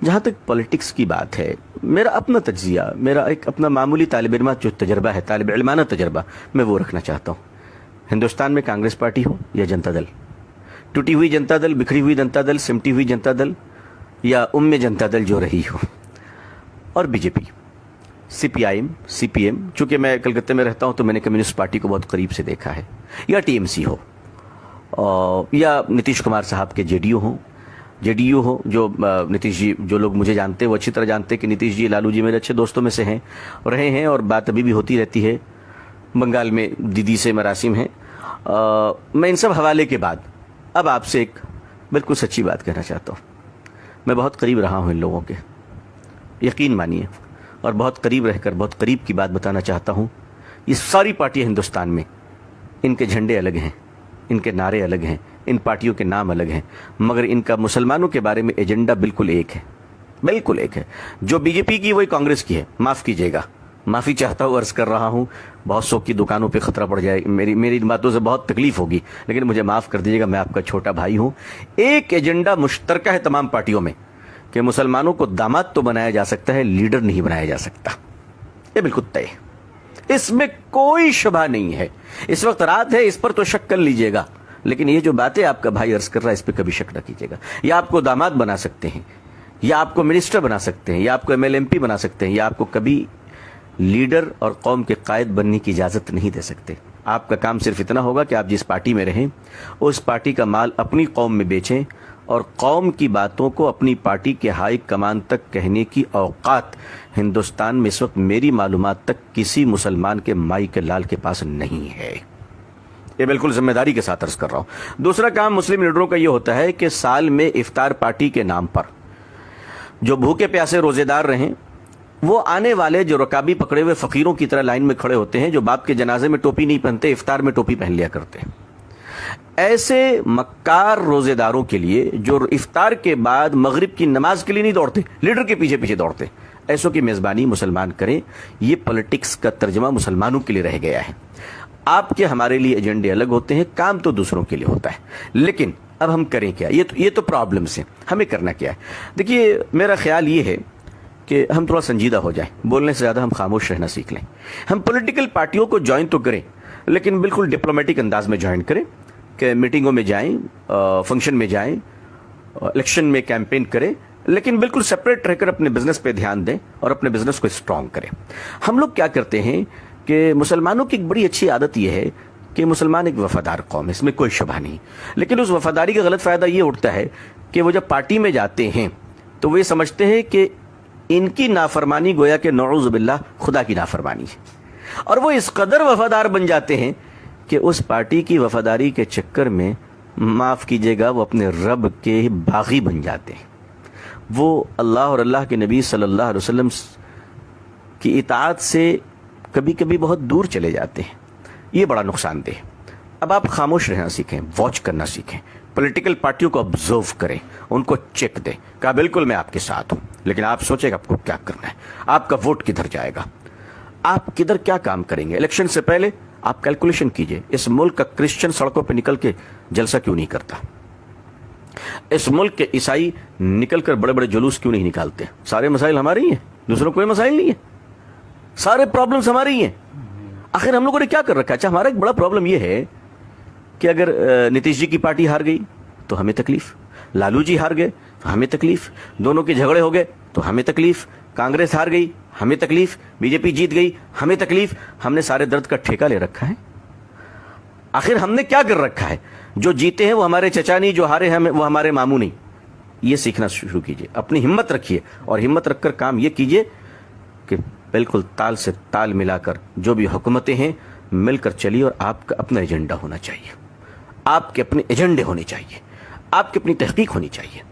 جہاں تک پولیٹکس کی بات ہے، میرا اپنا تجزیہ، میرا ایک اپنا معمولی طالب علمہ جو تجربہ ہے، طالب علمانہ تجربہ، میں وہ رکھنا چاہتا ہوں۔ ہندوستان میں کانگریس پارٹی ہو یا جنتا دل، ٹوٹی ہوئی جنتا دل، بکھری ہوئی جنتا دل، سمٹی ہوئی جنتا دل، یا جنتا دل جو رہی ہو، اور B J P, C P I M, C P M, چونکہ میں کلکتہ میں رہتا ہوں تو میں نے کمیونسٹ پارٹی کو بہت قریب سے دیکھا ہے، یا ٹی ایم سی ہو، یا نتیش کمار صاحب کے جے ڈی یو ہو، جو نتیش جی، جو لوگ مجھے جانتے ہیں وہ اچھی طرح جانتے ہیں کہ نتیش جی، لالو جی میرے اچھے دوستوں میں سے ہیں، رہے ہیں، اور بات ابھی بھی ہوتی رہتی ہے۔ بنگال میں دیدی سے مراسم ہیں۔ میں ان سب حوالے کے بعد اب آپ سے ایک بالکل سچی بات کہنا چاہتا ہوں۔ میں بہت قریب رہا ہوں ان لوگوں کے، یقین مانیے، اور بہت قریب رہ کر بہت قریب کی بات بتانا چاہتا ہوں۔ یہ ساری پارٹیاں ہندوستان میں، ان کے جھنڈے الگ ہیں، ان کے نعرے الگ ہیں، ان پارٹیوں کے نام الگ ہیں، مگر ان کا مسلمانوں کے بارے میں ایجنڈا بالکل ایک ہے، بالکل ایک ہے۔ جو بی جے پی کی وہی کانگریس کی ہے، معاف کیجیے گا، معافی چاہتا ہوں، عرض کر رہا ہوں، بہت سو کی دکانوں پہ خطرہ پڑ جائے، میری ان باتوں سے بہت تکلیف ہوگی، لیکن مجھے معاف کر دیجیے گا، میں آپ کا چھوٹا بھائی ہوں۔ ایک ایجنڈا مشترکہ ہے تمام پارٹیوں میں کہ مسلمانوں کو داماد تو بنایا جا سکتا ہے، لیڈر نہیں بنایا جا سکتا، یہ بالکل طے ہے، اس میں کوئی شبہ نہیں ہے۔ اس وقت رات ہے، اس پر تو شک کر لیجیے گا، لیکن یہ جو باتیں آپ کا بھائی عرض کر رہا ہے اس پہ کبھی شک نہ کیجیے گا۔ یا آپ کو داماد بنا سکتے ہیں، یا آپ کو منسٹر بنا سکتے ہیں، یا آپ کو ایم ایل ایم پی بنا سکتے ہیں، یا آپ کو کبھی لیڈر اور قوم کے قائد بننے کی اجازت نہیں دے سکتے۔ آپ کا کام صرف اتنا ہوگا کہ آپ جس پارٹی میں رہیں اس پارٹی کا مال اپنی قوم میں بیچیں، اور قوم کی باتوں کو اپنی پارٹی کے ہائی کمان تک کہنے کی اوقات ہندوستان میں اس وقت میری معلومات تک کسی مسلمان کے مائی کے لال کے پاس نہیں ہے۔ یہ بالکل ذمہ داری کے ساتھ عرض کر رہا ہوں۔ دوسرا کام مسلم لیڈروں کا یہ ہوتا ہے کہ سال میں افطار پارٹی کے نام پر جو بھوکے پیاسے روزے دار رہیں، وہ آنے والے جو رکابی پکڑے ہوئے فقیروں کی طرح لائن میں کھڑے ہوتے ہیں، جو باپ کے جنازے میں ٹوپی نہیں پہنتے، افطار میں ٹوپی پہن لیا کرتے ہیں، ایسے مکار روزے داروں کے لیے جو افطار کے بعد مغرب کی نماز کے لیے نہیں دوڑتے، لیڈر کے پیچھے پیچھے دوڑتے، ایسوں کی میزبانی مسلمان کریں۔ یہ پولیٹکس کا ترجمہ مسلمانوں کے لیے رہ گیا ہے۔ آپ کے ہمارے لیے ایجنڈے الگ ہوتے ہیں، کام تو دوسروں کے لیے ہوتا ہے، لیکن اب ہم کریں کیا؟ یہ تو پرابلمس ہیں، ہمیں کرنا کیا ہے؟ دیکھیے، میرا خیال یہ ہے کہ ہم تھوڑا سنجیدہ ہو جائیں، بولنے سے زیادہ ہم خاموش رہنا سیکھ لیں۔ ہم پولیٹیکل پارٹیوں کو جوائن تو کریں، لیکن بالکل ڈپلومیٹک انداز میں جوائن کریں، کہ میٹنگوں میں جائیں، فنکشن میں جائیں، الیکشن میں کیمپین کریں، لیکن بالکل سپریٹ رہ کر اپنے بزنس پہ دھیان دیں اور اپنے بزنس کو اسٹرانگ کریں۔ ہم لوگ کیا کرتے ہیں کہ مسلمانوں کی ایک بڑی اچھی عادت یہ ہے کہ مسلمان ایک وفادار قوم ہے، اس میں کوئی شبہ نہیں، لیکن اس وفاداری کا غلط فائدہ یہ اٹھتا ہے کہ وہ جب پارٹی میں جاتے ہیں تو وہ یہ سمجھتے ہیں کہ ان کی نافرمانی گویا کہ نعوذ باللہ خدا کی نافرمانی ہے، اور وہ اس قدر وفادار بن جاتے ہیں کہ اس پارٹی کی وفاداری کے چکر میں، معاف کیجیے گا، وہ اپنے رب کے باغی بن جاتے ہیں، وہ اللہ اور اللہ کے نبی صلی اللہ علیہ وسلم کی اطاعت سے کبھی کبھی بہت دور چلے جاتے ہیں۔ یہ بڑا نقصان دہ ہے۔ اب آپ خاموش رہنا سیکھیں، واچ کرنا سیکھیں، پولیٹیکل پارٹیوں کو آبزرو کریں، ان کو چیک دیں۔ کہا بالکل میں آپ کے ساتھ ہوں، لیکن آپ سوچیں کہ آپ کو کیا کرنا ہے، آپ کا ووٹ کدھر جائے گا، آپ کدھر کیا کام کریں گے۔ الیکشن سے پہلے آپ کیلکولیشن کیجئے، اس ملک کا کرسچن سڑکوں پہ نکل کے جلسہ کیوں نہیں کرتا، اس ملک کے عیسائی نکل کر بڑے بڑے جلوس کیوں نہیں نکالتے۔ سارے مسائل ہمارے ہی ہیں، دوسروں کوئی مسائل نہیں ہے، سارے پرابلمز ہمارے ہی ہیں۔ آخر ہم لوگوں نے کیا کر رکھا ہے؟ اچھا، ہمارا ایک بڑا پرابلم یہ ہے کہ اگر نتیش جی کی پارٹی ہار گئی تو ہمیں تکلیف، لالو جی ہار گئے تو ہمیں تکلیف، دونوں کے جھگڑے ہو گئے تو ہمیں تکلیف، کانگریس ہار گئی ہمیں تکلیف، بی جے پی جیت گئی ہمیں تکلیف۔ ہم نے سارے درد کا ٹھیکہ لے رکھا ہے۔ آخر ہم نے کیا کر رکھا ہے؟ جو جیتے ہیں وہ ہمارے چچا نہیں، جو ہارے ہیں وہ ہمارے ماموں نہیں۔ یہ سیکھنا شروع کیجئے، اپنی ہمت رکھیے، اور ہمت رکھ کر کام یہ کیجئے کہ بالکل تال سے تال ملا کر جو بھی حکومتیں ہیں مل کر چلیے، اور آپ کا اپنا ایجنڈا ہونا چاہیے، آپ کے اپنے ایجنڈے ہونے چاہیے، آپ کی اپنی تحقیق ہونی چاہیے۔